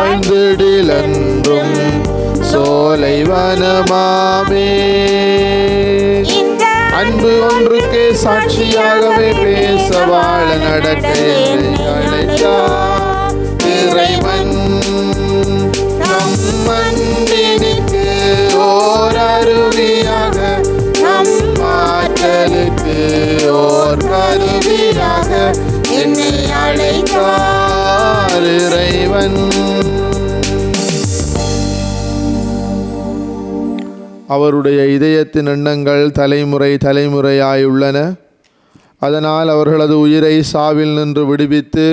வாழ்ந்திடில் என்றும் சோலை வனமாமே. அன்பு ஒன்றுக்கே சாட்சியாகவே பேச வாழ நடக்க அழைத்தார் இறைவன். நம் அன்பினுக்கு ஓர் அருவியாக, நம் ஆற்றலுக்கு ஓர் கருவியாக என்னை அழைத்தார் இறைவன். அவருடைய இதயத்தின் எண்ணங்கள் தலைமுறை தலைமுறையாயுள்ளன. அதனால் அவர்களது உயிரை சாவில் நின்று விடுவித்து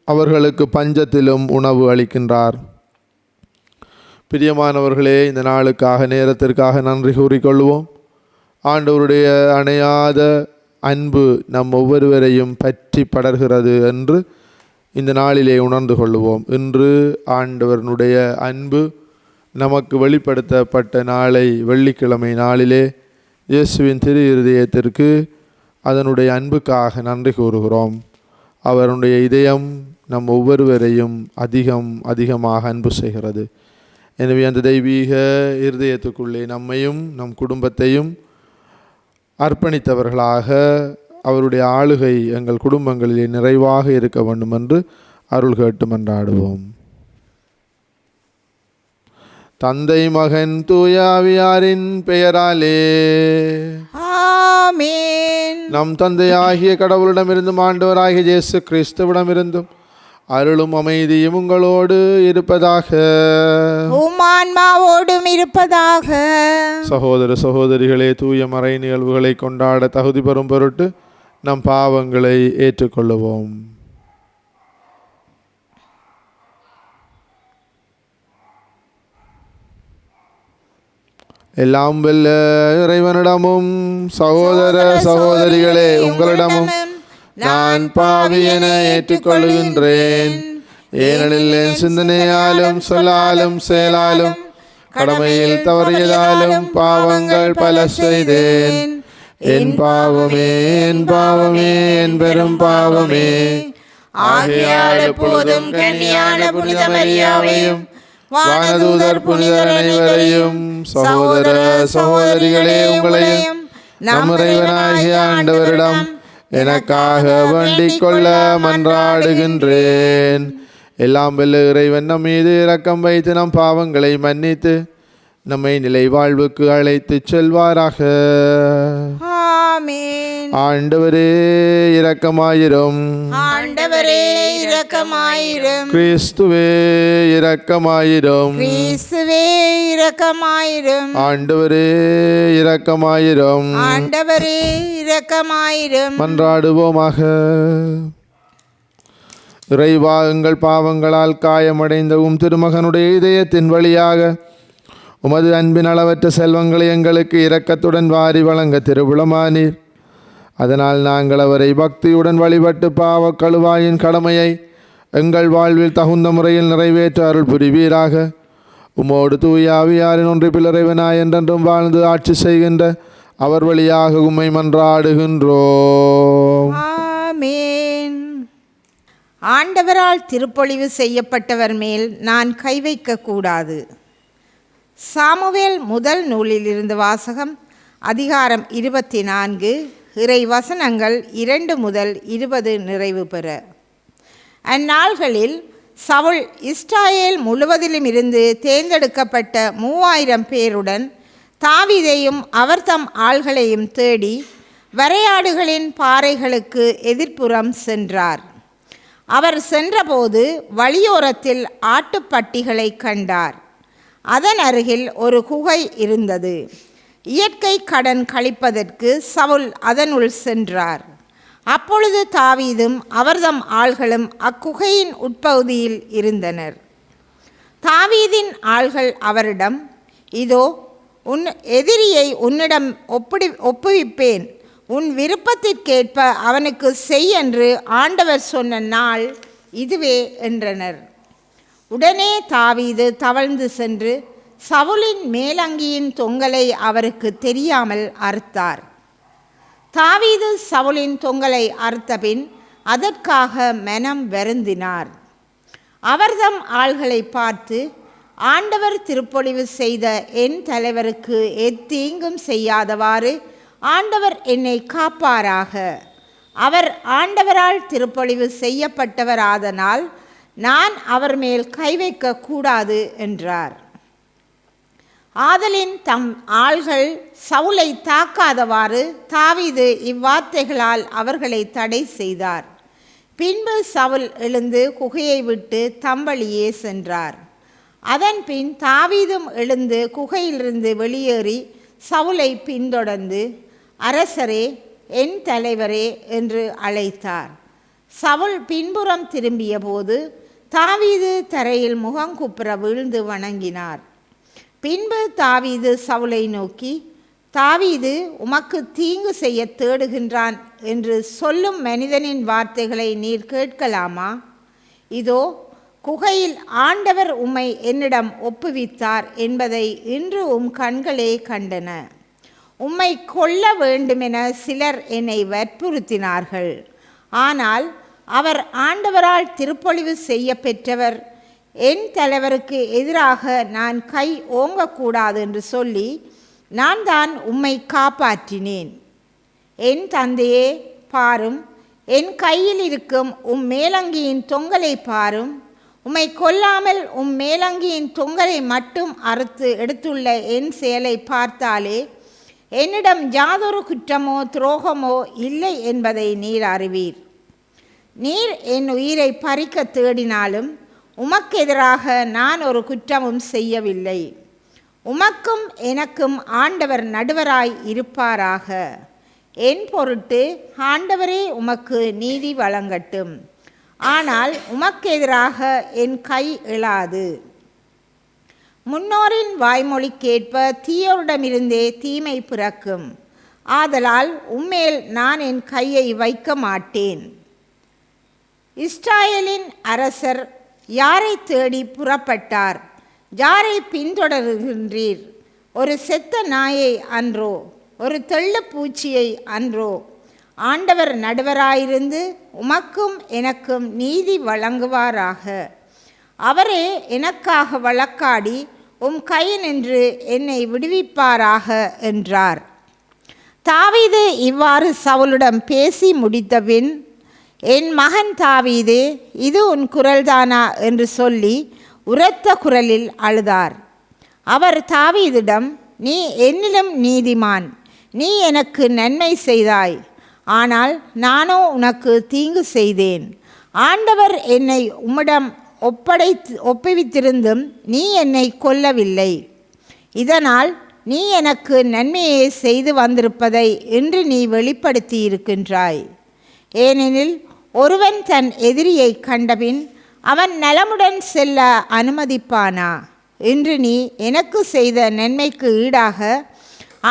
அவர்களுக்கு பஞ்சத்திலும் உணவு அளிக்கின்றார். பிரியமானவர்களே, இந்த நாளுக்காக நேரத்திற்காக நன்றி கூறிக்கொள்வோம். ஆண்டவருடைய அணையாத அன்பு நம் ஒவ்வொருவரையும் பற்றி படர்கிறது என்று இந்த நாளிலே உணர்ந்து கொள்வோம். இன்று ஆண்டவருடைய அன்பு நமக்கு வெளிப்படுத்தப்பட்ட நாளை வெள்ளிக்கிழமை நாளிலே இயேசுவின் திரு இருதயத்திற்கு அதனுடைய அன்புக்காக நன்றி கூறுகிறோம். அவருடைய இதயம் நம் ஒவ்வொருவரையும் அதிகமாக அன்பு செய்கிறது. எனவே அந்த தெய்வீக இருதயத்துக்குள்ளே நம்மையும் நம் குடும்பத்தையும் அர்ப்பணித்தவர்களாக அவருடைய ஆளுகை எங்கள் குடும்பங்களிலே நிறைவாக இருக்க வேண்டும் என்று அருள் கேட்டு மன்றாடுவோம். தந்தை மகன் தூய ஆவியாரின் பெயராலே ஆமென். நம் தந்தையாகிய கடவுளிடமிருந்தும் ஆண்டவராகிய இயேசு கிறிஸ்துவிடமிருந்தும் அருளும் அமைதியும் உங்களோடு இருப்பதாக. உம் ஆன்மாவோடும் இருப்பதாக. சகோதர சகோதரிகளே, தூய மறை நிகழ்வுகளை கொண்டாட தகுதி பெறும் பொருட்டு நம் பாவங்களை ஏற்றுக்கொள்ளுவோம். எல்லாம் வல்ல இறைவனிடமும் சகோதர சகோதரிகளே உங்களிடமும் நான் பாவி என ஏற்றுக்கொள்கின்றேன். ஏனெனில் என் சிந்தனையாலும் சொல்லாலும் செயலாலும் கடமையில் தவறியதாலும் பாவங்கள் பல செய்தேன். என் பாவமே என் பாவமே என் பெரும் பாவமே. ஆகையால் எப்போதும் கன்னியான புனித மரியாவையும் வானதூதர் புனிதர் அனைவரையும் சகோதர சகோதரிகளே உங்களையும் நம் இறைவனாகிய ஆண்டவரிடம் எனக்காக வேண்டிக் கொள்ள மன்றாடுகின்றேன். எல்லாம் வல்ல இறைவன் நம் மீது இரக்கம் வைத்து நம் பாவங்களை மன்னித்து நம்மை நிலை வாழ்வுக்கு அழைத்து செல்வாராக. ஆமென். ஆண்டவரே இரக்கமாயிரும். ஆண்டவரே இரக்கமாயிரும். கிறிஸ்துவே இரக்கமாயிரும். கிறிஸ்துவே இரக்கமாயிரும். ஆண்டவரே இரக்கமாயிரும். ஆண்டவரே இரக்கமாயிரும். மன்றாடுவோமாக. இறைவா, எங்கள் பாவங்களால் காயமடைந்த திருமகனுடைய இதயத்தின் வழியாக உமது அன்பின் அளவற்ற செல்வங்களை எங்களுக்கு இரக்கத்துடன் வாரி வழங்க திருவுளமானீர். அதனால் நாங்கள் அவரை பக்தியுடன் வழிபட்டு பாவ கழுவாயின் கடமையை எங்கள் வாழ்வில் தகுந்த முறையில் நிறைவேற்ற அருள் புரிவீராக. உமோடு தூய ஆவியாரின் ஒன்றிப்பில் இறைவனாய் என்றென்றும் வாழ்ந்து ஆட்சி செய்கின்ற அவர் வழியாக உம்மை மன்றாடுகின்றோம். ஆமென். ஆண்டவரால் திருப்பொழிவு செய்யப்பட்டவர் மேல் நான் கை வைக்க கூடாது. சாமுவேல் முதல் நூலிலிருந்து வாசகம். அதிகாரம் 24, இறை வசனங்கள் 2 முதல் 20 நிறைவு பெற. அந்நாள்களில் சவுல் இஸ்ராயேல் முழுவதிலும் இருந்து தேர்ந்தெடுக்கப்பட்ட 3000 பேருடன் தாவீதையும் அவர் தம் ஆள்களையும் தேடி வரையாடுகளின் பாறைகளுக்கு எதிர்ப்புறம் சென்றார். அவர் சென்றபோது வழியோரத்தில் ஆட்டுப்பட்டிகளை கண்டார். அதன் அருகில் ஒரு குகை இருந்தது. இயற்கை கடன் கழிப்பதற்கு சவுல் அதனுள் சென்றார். அப்பொழுது தாவீதும் அவர்தம் ஆள்களும் அக்குகையின் உட்பகுதியில் இருந்தனர். தாவீதின் ஆள்கள் அவரிடம், இதோ உன் எதிரியை உன்னிடம் ஒப்புவிப்பேன், உன் விருப்பத்திற்கேற்ப அவனுக்கு செய் என்று ஆண்டவர் சொன்ன நாள் இதுவே என்றனர். உடனே தாவீது தவழ்ந்து சென்று சவுலின் மேலங்கியின் தொங்கலை அவருக்கு தெரியாமல் அறுத்தார். தாவீது சவுலின் தொங்கலை அறுத்தபின் அதற்காக மனம் வருந்தினார். அவர்தம் ஆள்களை பார்த்து, ஆண்டவர் திருப்பொழிவு செய்த என் தலைவருக்கு எத்தீங்கும் செய்யாதவாறு ஆண்டவர் என்னை காப்பாராக. அவர் ஆண்டவரால் திருப்பொழிவு செய்யப்பட்டவராதனால் நான் அவர் மேல் கை வைக்க கூடாது என்றார். ஆதலின் தம் ஆள்கள் சவுலை தாக்காதவாறு தாவீது இவ்வார்த்தைகளால் அவர்களை தடை செய்தார். பின்பு சவுல் எழுந்து குகையை விட்டு தம்பளியே சென்றார். அதன் பின் தாவீதும் எழுந்து குகையிலிருந்து வெளியேறி சவுலை பின்தொடர்ந்து, அரசரே, என் தலைவரே என்று அழைத்தார். சவுல் பின்புறம் திரும்பிய போது தாவீது தரையில் முகங்குப்புற வீழ்ந்து வணங்கினார். பின்பு தாவீது சவுலை நோக்கி, தாவீது உமக்கு தீங்கு செய்ய தேடுகின்றான் என்று சொல்லும் மனிதனின் வார்த்தைகளை நீர் கேட்கலாமா? இதோ குகையில் ஆண்டவர் உம்மை என்னிடம் ஒப்புவித்தார் என்பதை இன்று கண்களே கண்டன. உம்மை கொல்ல வேண்டுமென சிலர் என்னை வற்புறுத்தினார்கள். ஆனால் அவர் ஆண்டவரால் திருப்பொழிவு செய்ய பெற்றவர். என் தலைவருக்கு எதிராக நான் கை ஓங்கக்கூடாது என்று சொல்லி நான் தான் உம்மை காப்பாற்றினேன். என் தந்தையே, பாரும், என் கையில் இருக்கும் மேலங்கியின் தொங்கலை பாரும். உம்மை கொல்லாமல் மேலங்கியின் தொங்கலை மட்டும் அறுத்து எடுத்துள்ள என் செயலை பார்த்தாலே என்னிடம் யாதொரு குற்றமோ துரோகமோ இல்லை என்பதை நீர் அறிவீர். நீர் என் உயிரை பறிக்க தேடினாலும் உமக்கு எதிராக நான் ஒரு குற்றமும் செய்யவில்லை. உமக்கும் எனக்கும் ஆண்டவர் நடுவராய் இருப்பாராக. என் பொருட்டு ஆண்டவரே உமக்கு நீதி வழங்கட்டும். ஆனால் உமக்கு எதிராக என் கை எழாது. முன்னோரின் வாய்மொழிக்கேற்ப தீயோரிடமிருந்தே தீமை பிறக்கும். ஆதலால் உம்மேல் நான் என் கையை வைக்க மாட்டேன். இஸ்ராயேலின் அரசர் யாரை தேடி புறப்பட்டார்? யாரை பின்தொடர்கின்றீர்? ஒரு செத்த நாயை அன்றோ? ஒரு தெள்ளுப்பூச்சியை அன்றோ? ஆண்டவர் நடுவராயிருந்து உமக்கும் எனக்கும் நீதி வழங்குவாராக. அவரே எனக்காக வழக்காடி கையினின்று என்னை விடுவிப்பாராக என்றார். தாவீது இவ்வாறு சவுலிடம் பேசி முடித்தபின், என் மகன் தாவீது, இது உன் குரல்தானா என்று சொல்லி உரத்த குரலில் அழுதார். அவர் தாவீதிடம், நீ என்னிலும் நீதிமான், நீ எனக்கு நன்மை செய்தாய், ஆனால் நானோ உனக்கு தீங்கு செய்தேன். ஆண்டவர் என்னை உம்மிடம் ஒப்புவித்திருந்தும் நீ என்னை கொல்லவில்லை. இதனால் நீ எனக்கு நன்மையை செய்து வந்திருப்பதை இன்று நீ வெளிப்படுத்தி இருக்கின்றாய். ஏனெனில் ஒருவன் தன் எதிரியை கண்டபின் அவன் நலமுடன் செல்ல அனுமதிப்பானா? இன்று நீ எனக்கு செய்த நன்மைக்கு ஈடாக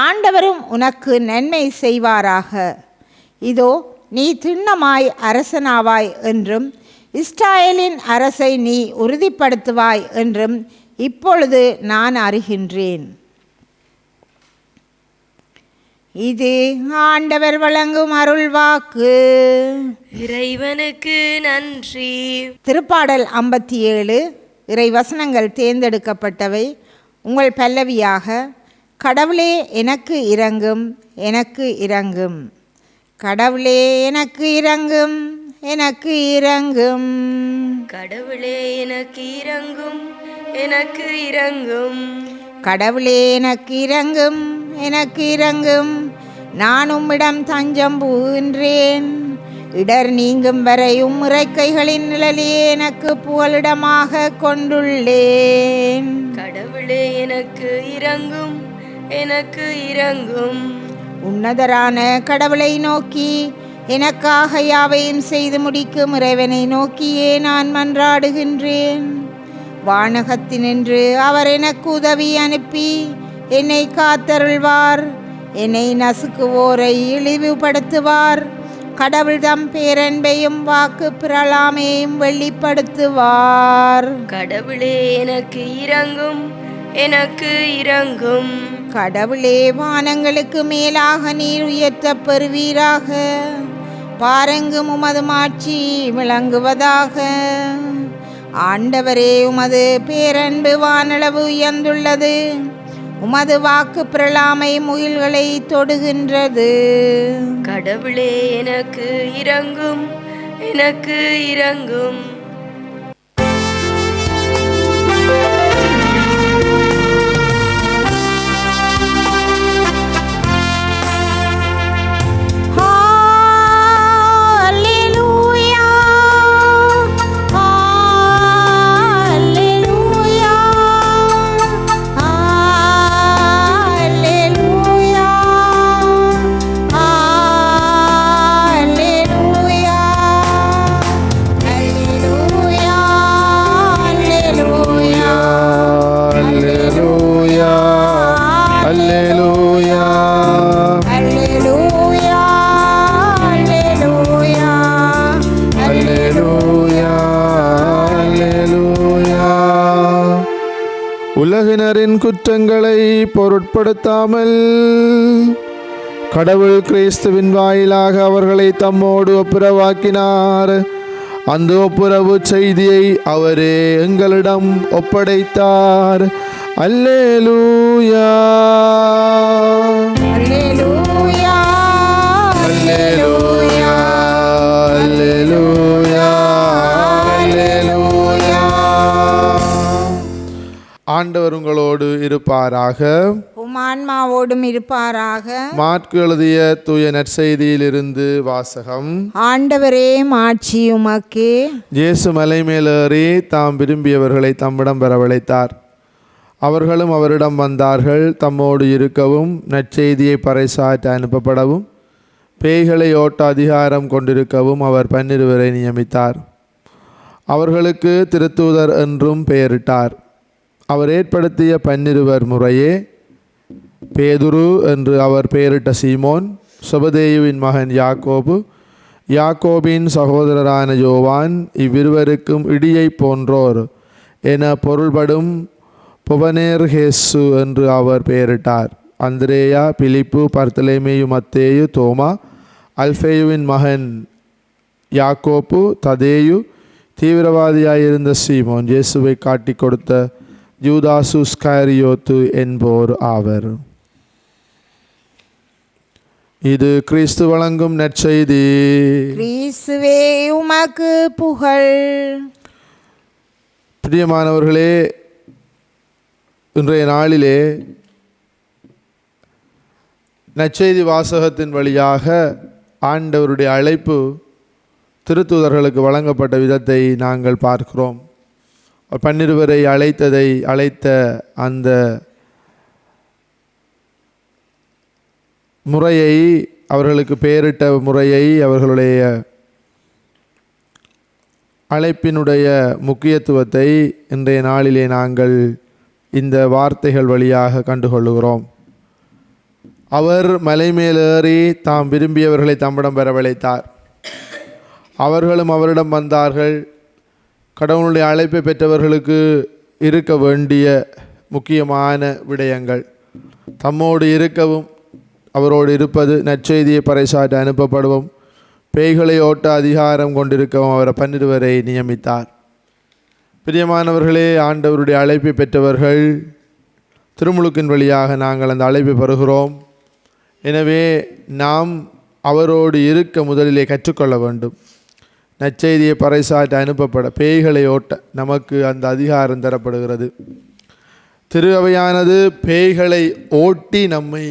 ஆண்டவரும் உனக்கு நன்மை செய்வாராக. இதோ நீ திண்ணமாய் அரசனாவாய் என்றும் இஸ்ராயேலின் அரசை நீ உறுதிப்படுத்துவாய் என்றும் இப்பொழுது நான் அறிகின்றேன். இது ஆண்டவர் வழங்கும் அருள்வாக்கு. இறைவனுக்கு நன்றி. திருப்பாடல் 57 இறைவசனங்கள் தேர்ந்தெடுக்கப்பட்டவை. உங்கள் பல்லவியாக, கடவுளே எனக்கு இரங்கும், எனக்கு இரங்கும். கடவுளே எனக்கு இரங்கும், எனக்கு இரங்கும். கடவுளே எனக்கு இரங்கும், எனக்கு இரங்கும். கடவுளே எனக்கு இரங்கும், எனக்கு இரங்கும். நான் உம்மிடம் தஞ்சம் புகின்றேன். இடர் நீங்கும் வரை இறைக்கைகளின் நிழலே எனக்கு புகலிடமாக கொண்டுள்ளேன். கடவுளே எனக்கு இரங்கும், எனக்கு இரங்கும். உன்னதரான கடவுளை நோக்கி, எனக்காக யாவையும் செய்து முடிக்கும் இறைவனை நோக்கியே நான் மன்றாடுகின்றேன். வானகத்தினின்று அவர் எனக்கு உதவி அனுப்பி என்னை காத்தருள்வார். என்னை நசுக்குவோரை இழிவுபடுத்துவார். கடவுள் தம் பேரன்பையும் வாக்கு பிரலாமையும் வெளிப்படுத்துவார். கடவுளே எனக்கு இரங்கும், எனக்கு இரங்கும். கடவுளே வானங்களுக்கு மேலாக நீர் உயர்த்தப் பெறுவீராக. பாரெங்கும் உமது மாட்சி விளங்குவதாக. ஆண்டவரே, உமது பேரன்பு வானளவு உயர்ந்துள்ளது. உமது வாக்கு பிரலாமை முகில்களை தொடுகின்றது. கடவுளே எனக்கு இரங்கும், எனக்கு இரங்கும். உலகினரின் குற்றங்களை பொருட்படுத்தாமல் கடவுள் கிறிஸ்துவின் வாயிலாக அவர்களை தம்மோடு ஒப்புரவாக்கினார். அந்த ஒப்புரவு செய்தியை அவரே எங்களிடம் ஒப்படைத்தார். அல்லேலூயா, அல்லேலூயா, அல்லேலூயா, அல்லேலூயா, அல்லேலூயா. ஆண்டவர் உங்களோடு இருப்பாராக, உமான்மாவோடும் இருப்பாராக. மாற்கு எழுதிய தூய நற்செய்தியிலிருந்து வாசகம். ஆண்டவரே, மாட்சி உமக்கே. இயேசு மலை மேலேறி தாம் விரும்பியவர்களை தம்மிடம் வரவழைத்தார். அவர்களும் அவரிடம் வந்தார்கள். தம்மோடு இருக்கவும் நற்செய்தியை பறைசாற்ற அனுப்பப்படவும் பேய்களை ஓட்ட அதிகாரம் கொண்டிருக்கவும் அவர் 12 நியமித்தார். அவர்களுக்கு திருத்தூதர் என்றும் பெயரிட்டார். அவர் ஏற்படுத்திய 12 முறையே பேதுரு என்று அவர் பெயரிட்ட சீமோன், செபதேயுவின் மகன் யாக்கோபு, யாக்கோபின் சகோதரரான யோவான், இவ்விருவருக்கும் இடியை போன்றோர் என பொருள்படும் புவனேர்ஹேசு என்று அவர் பெயரிட்டார். அந்திரேயா, பிலிப்பு, பர்த்தலேமேயு, மத்தேயு, தோமா, அல்ஃபேயுவின் மகன் யாக்கோப்பு, ததேயு, தீவிரவாதியாயிருந்த சீமோன், இயேசுவை காட்டி கொடுத்த யூதாசு ஸ்காரியோத்து என்போர் ஆவர். இது கிறிஸ்து வழங்கும் நற்செய்தி. கிறிஸ்துவே உமக்கு புகழ். பிரியமானவர்களே, இன்றைய நாளிலே நற்செய்தி வாசகத்தின் வழியாக ஆண்டவருடைய அழைப்பு திருத்தூதர்களுக்கு வழங்கப்பட்ட விதத்தை நாங்கள் பார்க்கிறோம். 12 அழைத்த அந்த முறையை, அவர்களுக்கு பெயரிட்ட முறையை, அவர்களுடைய அழைப்பினுடைய முக்கியத்துவத்தை இன்றைய நாளிலே நாங்கள் இந்த வார்த்தைகள் வழியாக கண்டுகொள்ளுகிறோம். அவர் மலை மேலேறி தாம் விரும்பியவர்களை தம்மிடம் வரவழைத்தார். அவர்களும் அவரிடம் வந்தார்கள். கடவுளுடைய அழைப்பை பெற்றவர்களுக்கு இருக்க வேண்டிய முக்கியமான விடயங்கள், தம்மோடு இருக்கவும், அவரோடு இருப்பது, நற்செய்தியை பறைசாற்ற அனுப்பப்படுவோம், பேய்களை ஓட்ட அதிகாரம் கொண்டிருக்கவும் அவர் 12 நியமித்தார். பிரியமானவர்களே, ஆண்டவருடைய அழைப்பை பெற்றவர்கள் திருமுழுக்கின் வழியாக நாங்கள் அந்த அழைப்பை பெறுகிறோம். எனவே நாம் அவரோடு இருக்க முதலிலே கற்றுக்கொள்ள வேண்டும். நற்செய்தியை பறைசாற்ற அனுப்பப்பட, பேய்களை ஓட்ட நமக்கு அந்த அதிகாரம் தரப்படுகிறது. திரு அவையானது பேய்களை ஓட்டி நம்மை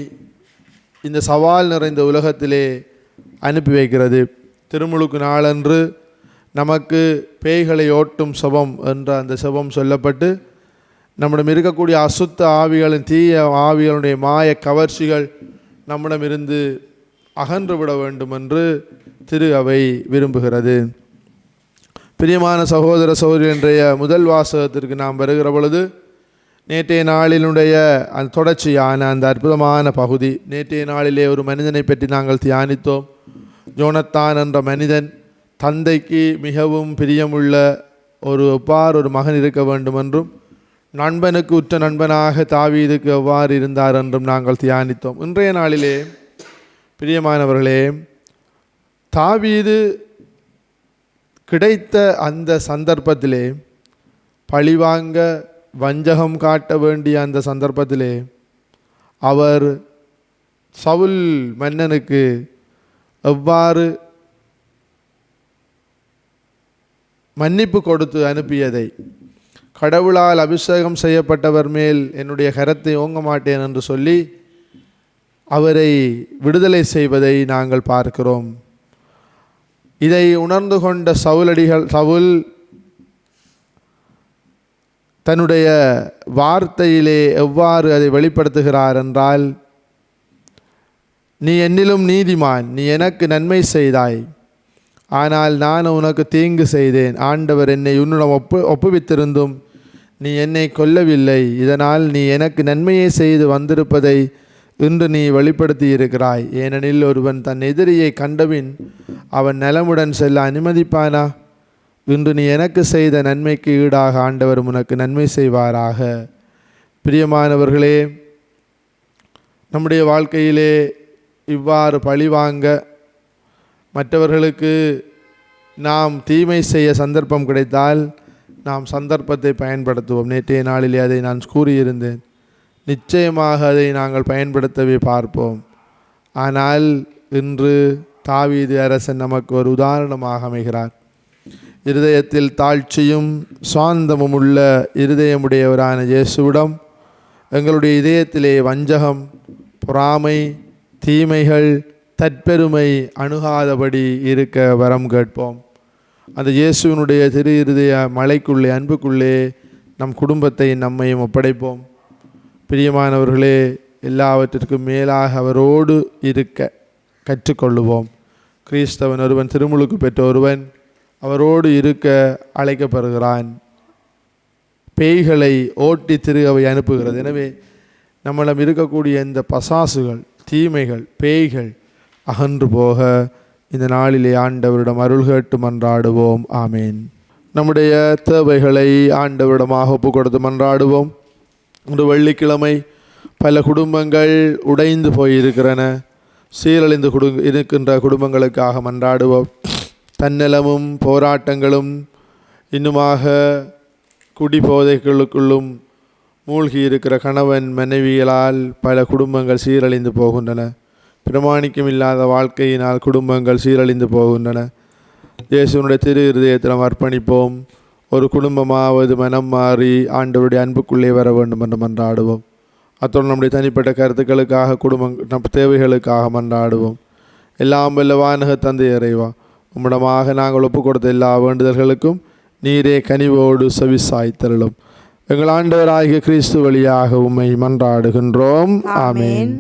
இந்த சவால் நிறைந்த உலகத்திலே அனுப்பி வைக்கிறது. திருமுழுக்கு நாளன்று நமக்கு பேய்களை ஓட்டும் செபம் என்ற அந்த செபம் சொல்லப்பட்டு, நம்மிடம் இருக்கக்கூடிய அசுத்த ஆவிகளின், தீய ஆவிகளுடைய மாய கவர்ச்சிகள் நம்மிடமிருந்து அகன்று விட வேண்டும் என்று திரு அவை விரும்புகிறது. பிரியமான சகோதர சகோதரி, இன்றைய முதல் வாசகத்திற்கு நாம் வருகிற பொழுது நேற்றைய நாளினுடைய அந்த தொடர்ச்சியான அந்த அற்புதமான பகுதி. நேற்றைய நாளிலே ஒரு மனிதனை பற்றி நாங்கள் தியானித்தோம். ஜோனத்தான் என்ற மனிதன் தந்தைக்கு மிகவும் பிரியமுள்ள ஒரு மகன் இருக்க வேண்டும் என்றும், நண்பனுக்கு உற்ற நண்பனாக தாவீதுக்கு எவ்வாறு இருந்தார் என்றும் நாங்கள் தியானித்தோம். இன்றைய நாளிலே பிரியமானவர்களே, தாவீது கிடைத்த அந்த சந்தர்ப்பத்திலே பழிவாங்க வஞ்சகம் காட்ட வேண்டிய அந்த சந்தர்ப்பத்திலே அவர் சவுல் மன்னனுக்கு எவ்வாறு மன்னிப்பு கொடுத்து அனுப்பியதை, கடவுளால் அபிஷேகம் செய்யப்பட்டவர் மேல் என்னுடைய கரத்தை ஓங்க மாட்டேன் என்று சொல்லி அவரை விடுதலை செய்வதை நாங்கள் பார்க்கிறோம். இதை உணர்ந்து கொண்ட சவுல் தன்னுடைய வார்த்தையிலே எவ்வாறு அதை வெளிப்படுத்துகிறார் என்றால், நீ என்னிலும் நீதிமான், நீ எனக்கு நன்மை செய்தாய், ஆனால் நான் உனக்கு தீங்கு செய்தேன். ஆண்டவர் என்னை உன்னிடம் ஒப்புவித்திருந்தும் நீ என்னை கொல்லவில்லை. இதனால் நீ எனக்கு நன்மையை செய்து வந்திருப்பதை இன்று நீ வெளிப்படுத்தி இருக்கிறாய். ஏனெனில் ஒருவன் தன் எதிரியை கண்டபின் அவன் நலமுடன் செல்ல அனுமதிப்பானா? இன்று நீ எனக்கு செய்த நன்மைக்கு ஈடாக ஆண்டவர் உனக்கு நன்மை செய்வாராக. பிரியமானவர்களே, நம்முடைய வாழ்க்கையிலே இவ்வாறு பழிவாங்க, மற்றவர்களுக்கு நாம் தீமை செய்ய சந்தர்ப்பம் கிடைத்தால் நாம் சந்தர்ப்பத்தை பயன்படுத்துவோம். நேற்றைய நாளிலே அதை நான் கூறியிருந்தேன். நிச்சயமாக அதை நாங்கள் பயன்படுத்தவே பார்ப்போம். ஆனால் இன்று தாவீது அரசன் நமக்கு ஒரு உதாரணமாக அமைகிறார். இருதயத்தில் தாழ்ச்சியும் சாந்தமும் உள்ள இருதயமுடையவரான இயேசுவிடம் எங்களுடைய இதயத்திலே வஞ்சகம், பொறாமை, தீமைகள், தற்பெருமை அணுகாதபடி இருக்க வரம் கேட்போம். அந்த இயேசுவினுடைய திரு இருதய மலைக்குள்ளே, அன்புக்குள்ளே நம் குடும்பத்தை நம்மையும் ஒப்படைப்போம். பிரியமானவர்களே, எல்லாவற்றிற்கும் மேலாக அவரோடு இருக்க கற்றுக்கொள்ளுவோம். கிறிஸ்தவன் ஒருவன், திருமுழுக்கு பெற்ற ஒருவன் அவரோடு இருக்க அழைக்கப்படுகிறான். பேய்களை ஓட்டி திருகவை அனுப்புகிறது. எனவே நம்மிடம் இருக்கக்கூடிய இந்த பசாசுகள், தீமைகள், பேய்கள் அகன்று போக இந்த நாளிலே ஆண்டவரிடம் அருள் கேட்டு மன்றாடுவோம். ஆமேன். நம்முடைய தேவைகளை ஆண்டவரிடமாக ஒப்பு கொடுத்து மன்றாடுவோம். ஒரு வெள்ளிக்கிழமை பல குடும்பங்கள் உடைந்து போயிருக்கிறன. சீரழிந்து இருக்கின்ற குடும்பங்களுக்காக மன்றாடுவோம். தன்னலமும் போராட்டங்களும் இன்னுமாக குடிபோதைகளுக்குள்ளும் மூழ்கி இருக்கிற கணவன் மனைவிகளால் பல குடும்பங்கள் சீரழிந்து போகின்றன. பிரமாணிக்கம் இல்லாத வாழ்க்கையினால் குடும்பங்கள் சீரழிந்து போகின்றன. இயேசுவினுடைய திரு இருதயத்தில் அர்ப்பணிப்போம். ஒரு குடும்பமாவது மனம் மாறி ஆண்டவருடைய அன்புக்குள்ளே வர வேண்டும் என்று மன்றாடுவோம். அத்தோடு நம்முடைய தனிப்பட்ட கருத்துக்களுக்காக, நம் தேவைகளுக்காக மன்றாடுவோம். எல்லாம் வல்ல வானக தந்தை இறைவா, உம்மிடமாக நாங்கள் ஒப்பு கொடுத்த எல்லா வேண்டுதல்களுக்கும் நீரே கனிவோடு செவிசாய்த்தருளும். எங்கள் ஆண்டவராகிய கிறிஸ்து வழியாக உம்மை மன்றாடுகின்றோம். ஆமேன்.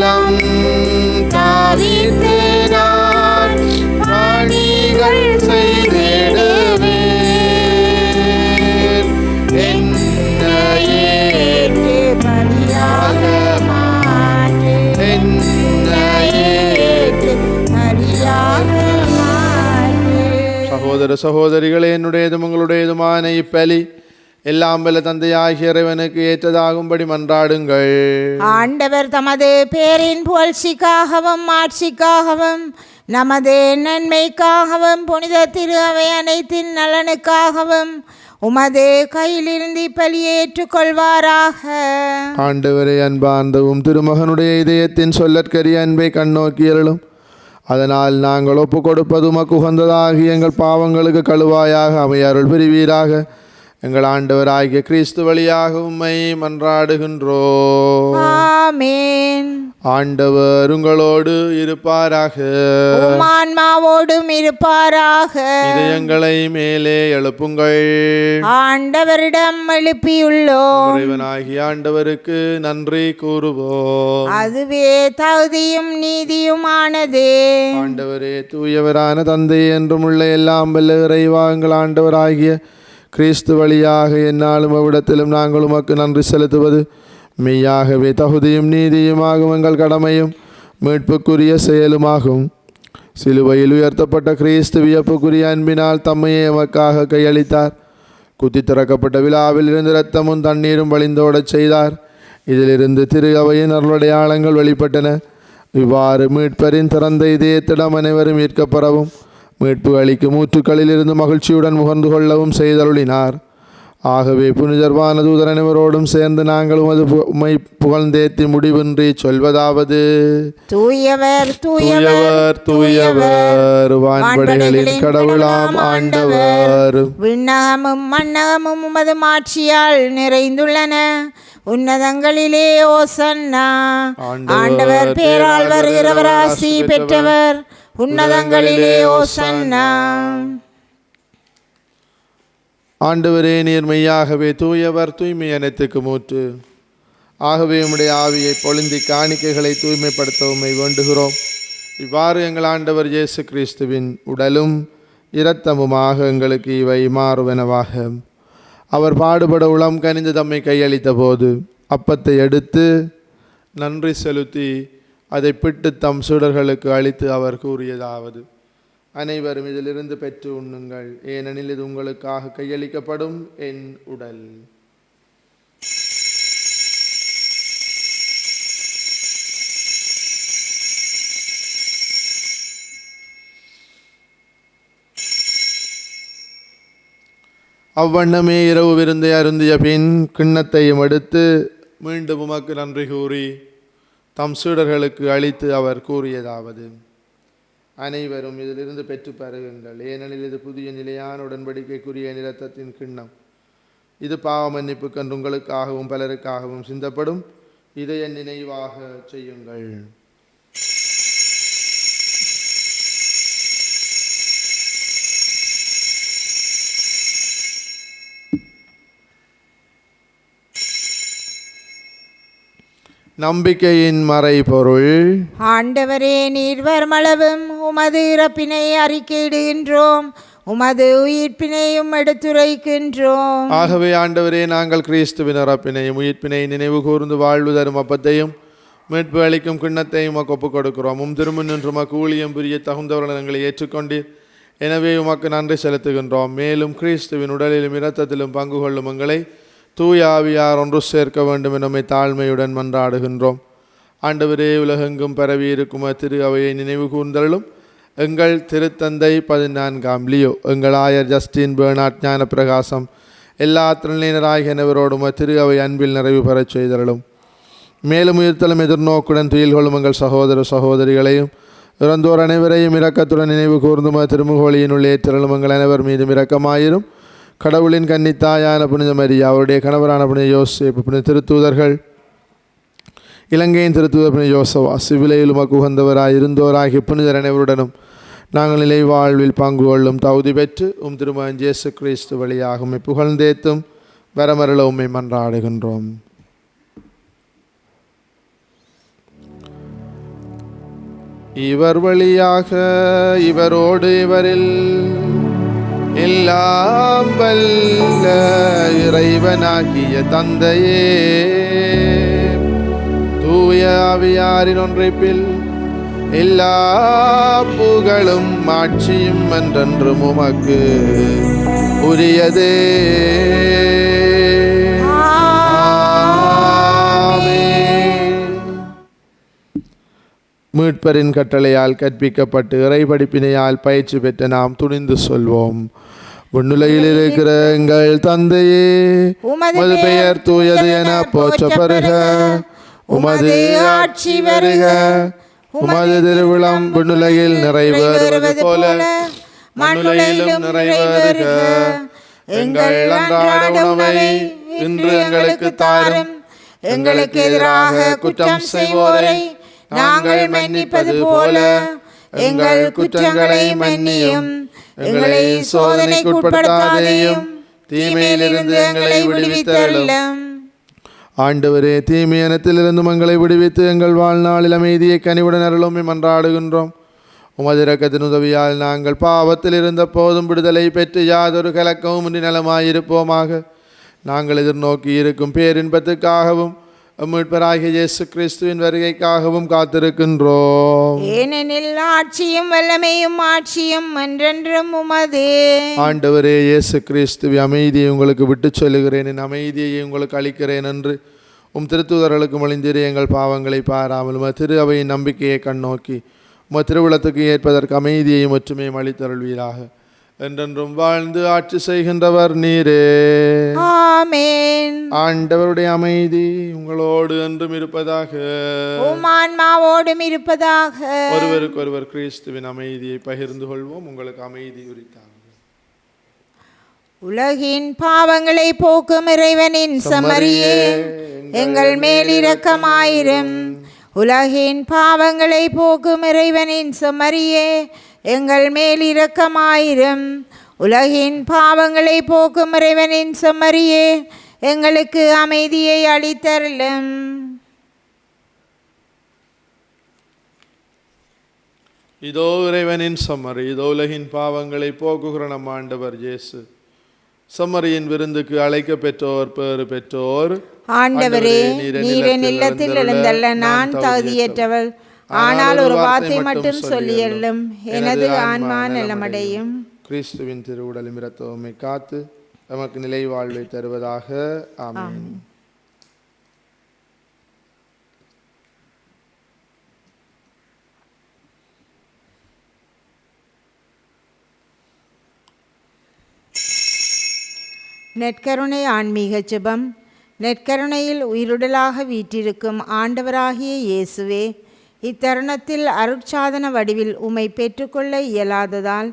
உள்ளம் தாவித்து நான் பணிகள் செய்திடுவேன். என்னையே பலியாக மாற்று, என்னையே பலியாக மாற்று. சகோதர சகோதரிகளே, என்னுடையதும் உங்களுடையதுமான இப்பலி எல்லாம் வல்ல தந்தையாகிய இறைவனுக்கு ஏற்றதாகும்படி மன்றாடுங்கள். ஆண்டவர் தமது பேரின் புகழ்ச்சிக்காகவும் ஆட்சிக்காகவும் நமது நன்மைக்காகவும் புனித திரு அவை அனைத்தின் நலனுக்காகவும் உமது கையிலிருந்து பலியை ஏற்றுக்கொள்வாராக. ஆண்டவரே, அன்பார்ந்தவும் திருமகனுடைய இதயத்தின் சொல்லற்கரிய அன்பை கண்ணோக்கியருளும். அதனால் நாங்கள் ஒப்பு கொடுப்பது உமக்கு உகந்ததாகி எங்கள் பாவங்களுக்கு கழுவாயாக அமையருள் புரிவீராக. எங்கள் ஆண்டவராகிய கிறிஸ்து வழியாக உம்மை மன்றாடுகின்றோம். ஆமென். ஆண்டவர் உங்களோடு இருப்பாராக. உம் ஆன்மாவோடும் இருப்பாராக. இதயங்களை மேலே எழுப்புங்கள். ஆண்டவரிடம் எழுப்பியுள்ளோம். இறைவனாகிய ஆண்டவருக்கு நன்றி கூறுவோம். அதுவே தகுதியும் நீதியுமானது. ஆண்டவரே, தூயவரான தந்தை என்றும் உள்ள எல்லாம் வல்ல இறைவா, எங்கள் ஆண்டவராகிய கிறிஸ்து வழியாக எந்நாளும் அவ்விடத்திலும் நாங்கள் உமக்கு நன்றி செலுத்துவது மெய்யாகவே தகுதியும் நீதியுமாகும் எங்கள் கடமையும் மீட்புக்குரிய செயலுமாகும். சிலுவையில் உயர்த்தப்பட்ட கிறிஸ்து வியப்புக்குரிய அன்பினால் தம்மையே எமக்காக கையளித்தார். குத்தி திறக்கப்பட்ட விழாவில் இருந்து இரத்தமும் தண்ணீரும் வழிந்தோடச் செய்தார். இதிலிருந்து திரு அவையின் அருளடையாளங்கள் வெளிப்பட்டன. இவ்வாறு மீட்பரின் திறந்த இதயத்திடம் அனைவரும் ஈர்க்கப்பெறவும் மீட்பு அளிக்கும் ஊற்றுக்களிலிருந்து மகிழ்ச்சியுடன் முகர்ந்து கொள்ளவும் செய்தருளினார். ஆகவே புனிதர்வான தூதர் அனைவரோடும் சேர்ந்து நாங்கள் உம்மை புகழ்ந்தேத்தி முடிவின்றி சொல்வதாவது: தூயவர் தூயவர் தூயவர், வான்படைகளின் கடவுளாம் ஆண்டவர். விண்ணகமும் மண்ணகமும் உமது மாட்சியால் நிறைந்துள்ளன. உன்னதங்களிலே ஓசன்னா. ஆண்டவர் பேரால் வருகிறவர் ஆசி பெற்றவர். உன்னதங்களிலே ஓசன்னா. ஆண்டவரே, நீர் மெய்யாகவே தூயவர், தூய்மை அனைத்துக்கு மூற்று. ஆகவே உம்முடைய ஆவியை பொழிந்தி காணிக்கைகளை தூய்மைப்படுத்த உம்மை வேண்டுகிறோம். இவ்வாறு எங்கள் ஆண்டவர் இயேசு கிறிஸ்துவின் உடலும் இரத்தமுமாக எங்களுக்கு இவை மாறுவனவாக. அவர் பாடுபட உளம் கனிந்து தம்மை கையளித்த போது அப்பத்தை எடுத்து நன்றி செலுத்தி அதை பிட்டு தம் சீடர்களுக்கு அளித்து அவர் கூறியதாவது: அனைவரும் இதிலிருந்து பெற்று உண்ணுங்கள், ஏனெனில் இது உங்களுக்காக கையளிக்கப்படும் என் உடல். அவ்வண்ணமே இரவு விருந்தை அருந்திய பின் கிண்ணத்தையும் எடுத்து மீண்டும் உமக்கு நன்றி கூறி தம் சீடர்களுக்கு அளித்து அவர் கூறியதாவது: அனைவரும் இதிலிருந்து பெற்று பருகுங்கள், ஏனெனில் இது புதிய நிலையான உடன்படிக்கைக்குரிய இரத்தத்தின் கிண்ணம். இது பாவ மன்னிப்புக்கென்று உங்களுக்காகவும் பலருக்காகவும் சிந்தப்படும். இதை என் நினைவாக செய்யுங்கள். நம்பிக்கையின் மறைபொருள். ஆண்டவரே, நீர் வருமளவும் உமது இறப்பினை அறிக்கையிடுகின்றோம், உமது உயிர்ப்பினையும் எடுத்துரைக்கின்றோம். ஆகவே ஆண்டவரே, நாங்கள் கிறிஸ்துவின் இறப்பினையும் உயிர்ப்பினையும் நினைவு கூர்ந்து வாழ்வு தரும் அப்பத்தையும் மீட்பு அளிக்கும் கிண்ணத்தையும் உமக்கு ஒப்புக் கொடுக்கிறோம். திரும்ப நின்று உமக்கு ஊழியம் புரிய தகுந்தவர்கள் எங்களை ஏற்றுக்கொண்டீர். எனவே உமக்கு நன்றி செலுத்துகின்றோம். மேலும் கிறிஸ்துவின் உடலிலும் இரத்தத்திலும் பங்கு கொள்ளும் எங்களை தூய ஆவியார் ஒன்று சேர்க்க வேண்டும் என நம்மை தாழ்மையுடன் மன்றாடுகின்றோம். ஆண்டவரே, உலகெங்கும் பரவி இருக்கும் திரு அவையை நினைவு கூர்ந்தருளும். எங்கள் திருத்தந்தை 14ஆம் லியோ, எங்கள் ஆயர் ஜஸ்டின் பெர்னாட் ஞான பிரகாசம், எல்லா திருநிலையினராகிய அனைவரோடும் திரு அவை அன்பில் நிறைவு பெறச் செய்தருளும். மேலும் உயிர்த்தலும் எதிர்நோக்குடன் துயில் கொள்ளும் எங்கள் சகோதர சகோதரிகளையும் இறந்தோர் அனைவரையும் இரக்கத்துடன் நினைவு கூர்ந்தும் திருமுகோளியினுள் ஏற்றலும் எங்கள் அனைவர் மீதும் இரக்கமாயிரும். கடவுளின் கன்னித்தாயான புனித மரியா, அவருடைய கணவரான புனித யோசேப்பு, புனித திருத்தூதர்கள், இலங்கையின் திருத்தூதர் புனித யோசவா, சிவிலையில் உமக்கு உகந்தவராய் இருந்தோராகிய புனிதர் அனைவருடனும் நாங்கள் நிலை வாழ்வில் பங்கு கொள்ளும் தகுதி பெற்று திருமகன் இயேசு கிறிஸ்து வழியாக உம்மை புகழ்ந்தேத்தும் வரமருள உம்மை மன்றாடுகின்றோம். இவர் வழியாக இவரோடு இவரில் எல்லாம் வல்ல இறைவனாகிய தந்தையே, தூய ஆவியாரின் ஒன்றைப்பில் எல்லா புகழும் ஆட்சியும் என்றென்றும் உமக்கு உரியதே. மீட்பரின் கட்டளையால் கற்பிக்கப்பட்டு இறைபடிப்பினையால் பயிற்சி பெற்ற நாம் துணிந்து சொல்வோம். விண்ணுலகில் இருக்கிற எங்கள் தந்தையே, உமது பெயர் தூயது என போற்ற பெறுக. உமது ஆட்சி வருக. உமது திருவிழம் விண்ணுலகில் நிறைவேறுவது போல மண்ணுலகிலும் நிறைவேறுக. எங்கள் அன்றாட உணவை இன்று எங்களுக்கு தாரும். எங்களுக்கு எதிராக குற்றம் செய்வோரை நாங்கள் மன்னிப்பது போல எங்கள் குற்றங்களை மன்னியும். எங்களை சோதனைக்குட்படுத்தாதேயும், தீமையிலிருந்து எங்களை விடுவித்தருளும். ஆண்டவரே, தீமையனத்திலிருந்து எங்களை விடுவித்து எங்கள் வாழ்நாளில் அமைதியை கனிவுடன் அருளும் மன்றாடுகின்றோம். உமது இரக்கத்தின் உதவியால் நாங்கள் பாவத்தில் இருந்த போதும் விடுதலை பெற்று யாதொரு கலக்கமும் இன்றி நலமாயிருப்போமாக. நாங்கள் எதிர்நோக்கி இருக்கும் பேரின்பத்துக்காகவும் மீட்பராகிய இயேசு கிறிஸ்துவின் வருகைக்காகவும் காத்திருக்கின்றோம். ஏனெனில் ஆட்சியும் வல்லமையும் ஆட்சியும் என்றென்றும் உமதே. ஆண்டவரே இயேசு கிறிஸ்துவை, அமைதியை உங்களுக்கு விட்டு சொல்லுகிறேன், என் அமைதியை உங்களுக்கு அளிக்கிறேன் என்று திருத்தூதர்களுக்கு மொழிந்தீரே. எங்கள் பாவங்களை பாராமல் திரு அவையின் நம்பிக்கையை கண்ணோக்கி திருவிழத்துக்கு ஏற்பதற்கு அமைதியையும் ஒற்றுமையும் அளித்தருள்வீராக. என்றென்றும் வாழ்ந்து ஆட்சி செய்கின்றவர் நீரே. ஆமென். ஆண்டவருடைய அமைதி உங்களோடு என்றும் இருப்பதாக. உம் ஆன்மாவோடும் இருப்பதாக. ஒருவருக்கொருவர் கிறிஸ்துவின் அமைதியை பகிர்ந்து கொள்வோம். உங்களுக்கு அமைதி உரித்தாக. உலகின் பாவங்களை போக்கும் இறைவனின் செம்மறியே, எங்கள் மேல் இரக்கமாயிரும். உலகின் பாவங்களை போக்கும் இறைவனின் செம்மறியே, எங்கள் மேல் இரக்கமாயிரும். உலகின் பாவங்களை போக்கும் இறைவனின் செம்மறியே, எங்களுக்கு அமைதியை அளித்தருளும். இதோ இறைவனின் செம்மறி, இதோ உலகின் பாவங்களை போக்குகிற நம் ஆண்டவர் இயேசு. செம்மறியின் விருந்துக்கு அழைக்க பெற்றோர் பேறு பெற்றோர். ஆண்டவரே, நீர் என் இல்லத்தில் எழுந்தள்ள நான் தகுதியற்றவள். ஆனால் ஒரு வார்த்தை மட்டும் சொல்லியல்லும், எனது ஆன்மா நலமடையும். கிறிஸ்துவின் திருவுடலும் இரத்தமும் காத்து நமக்கு நிலை வாழ்வை தருவதாக. ஆமென். நெற்கருணை ஆன்மீக ஜெபம். நெற்கருணையில் உயிருடலாக வீற்றிருக்கும் ஆண்டவராகிய இயேசுவே, இத்தருணத்தில் அருட்சாதன வடிவில் உம்மை பெற்றுக்கொள்ள இயலாததால்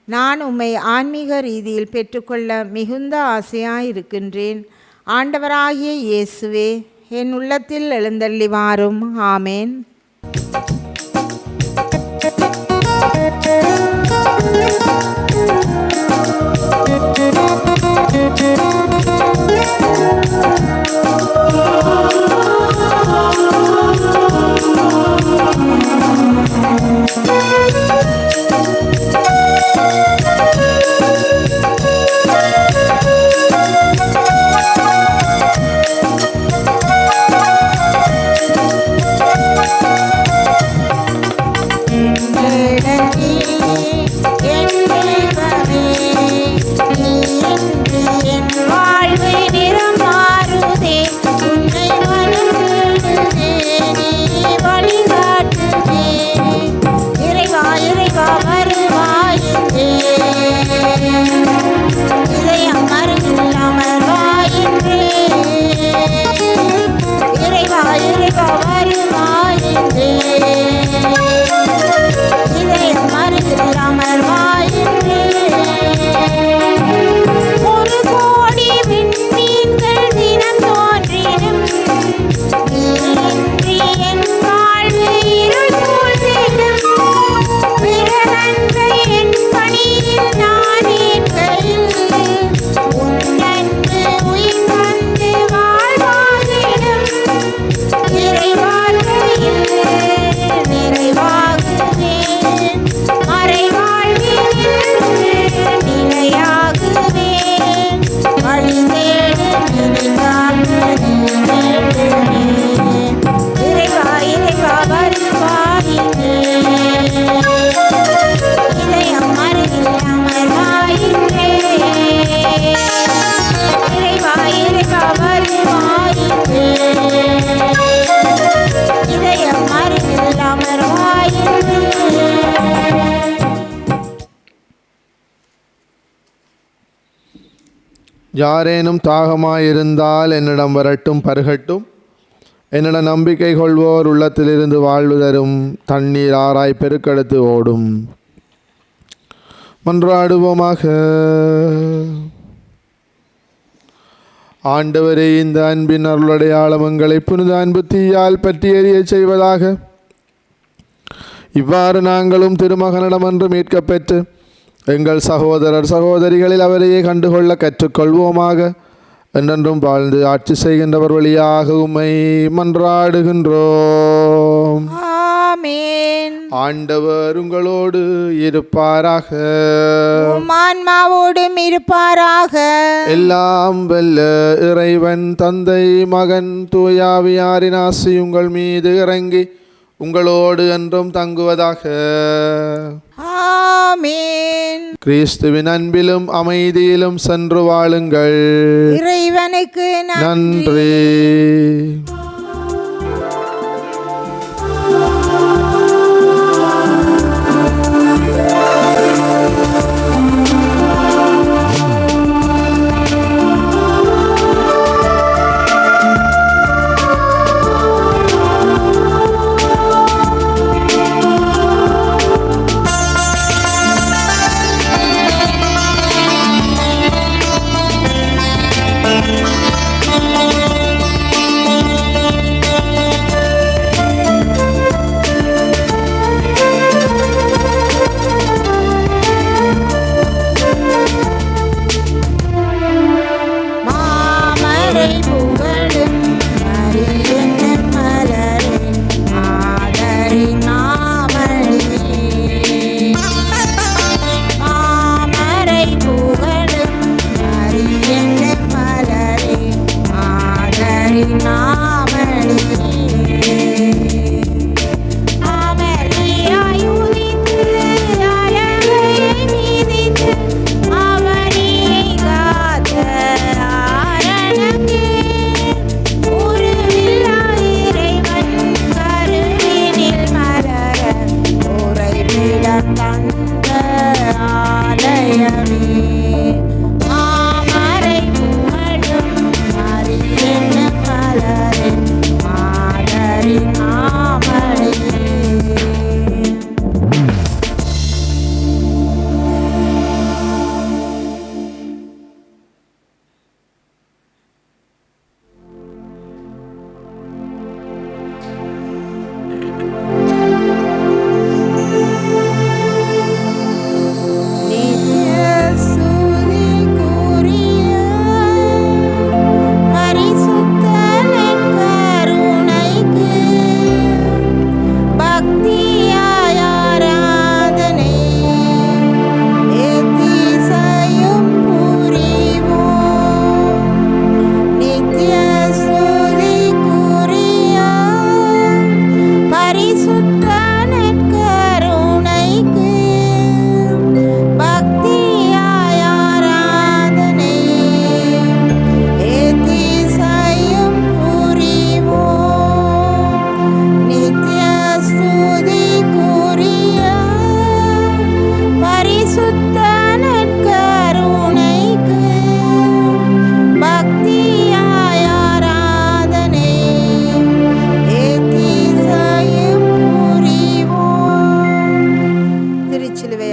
நான் உம்மை ஆன்மீக ரீதியில் பெற்றுக்கொள்ள மிகுந்த ஆசையாயிருக்கின்றேன். ஆண்டவராகிய இயேசுவே, என் உள்ளத்தில் எழுந்தள்ளி வாரும். ஆமேன். என் யாரேனும் தாகமாயிருந்தால் என்னிடம் வரட்டும், பருகட்டும். என்னிடம் நம்பிக்கை கொள்வோர் உள்ளத்திலிருந்து வாழ்வு தரும் தண்ணீர் ஆராய் பெருக்கெடுத்து ஓடும். மன்றாடுவோமாக. ஆண்டவரே, இந்த அன்பின் அருளடையாளம் எங்களை புனித அன்பு தீயால் பற்றி எறிய செய்வதாக. இவ்வாறு நாங்களும் திருமகனிடமன்று மீட்கப் பெற்று எங்கள் சகோதரர் சகோதரிகளில் அவரையே கண்டுகொள்ள கற்றுக்கொள்வோமாக. என்றென்றும் வாழ்ந்து ஆட்சி செய்கின்றவர் வழியாக உம்மை மன்றாடுகின்றோம். ஆமென். ஆண்டவர் உங்களோடு இருப்பாராக. உம் ஆன்மாவோடும் இருப்பாராக. எல்லாம் வல்ல இறைவன் தந்தை, மகன், தூயாவியாரின் ஆசி உங்கள் மீது இறங்கி உங்களோடு என்றும் தங்குவதாக. ஆமென். கிறிஸ்துவின் அன்பிலும் அமைதியிலும் சென்று வாழுங்கள். இறைவனுக்கு நன்றி.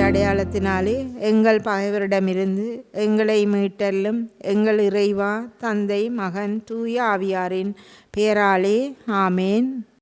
அடையாளத்தினாலே எங்கள் பகைவரிடமிருந்து எங்களை மீட்டல்லும். எங்கள் இறைவா, தந்தை, மகன், தூய ஆவியாரின் பெயராலே ஆமேன்.